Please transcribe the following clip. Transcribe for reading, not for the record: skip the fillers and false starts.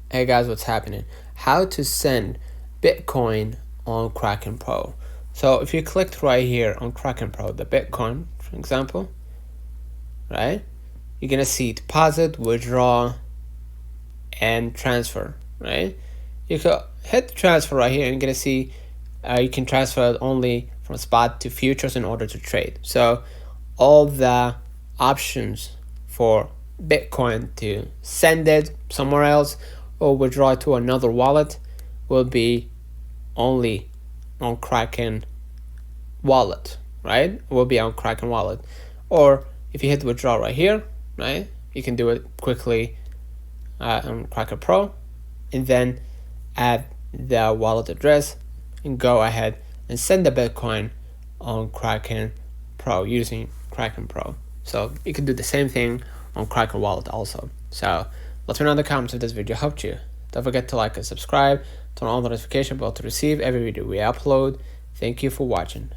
Hey guys, what's happening? How to send Bitcoin on Kraken Pro. So if you clicked right here on Kraken Pro, the Bitcoin, for example, right? You're gonna see deposit, withdraw, and transfer, right? You can hit transfer right here and you're gonna see you can transfer it only from spot to futures in order to trade. So all the options for Bitcoin to send it somewhere else or withdraw it to another wallet will be only on Kraken wallet, right? Will be on Kraken wallet. Or if you hit withdraw right here, right, you can do it quickly on Kraken Pro, and then add the wallet address and go ahead and send the Bitcoin on Kraken Pro using Kraken Pro. So you can do the same thing on Kraken Wallet also. So let me know in the comments if this video helped you. Don't forget to like and subscribe, turn on the notification bell to receive every video we upload. Thank you for watching.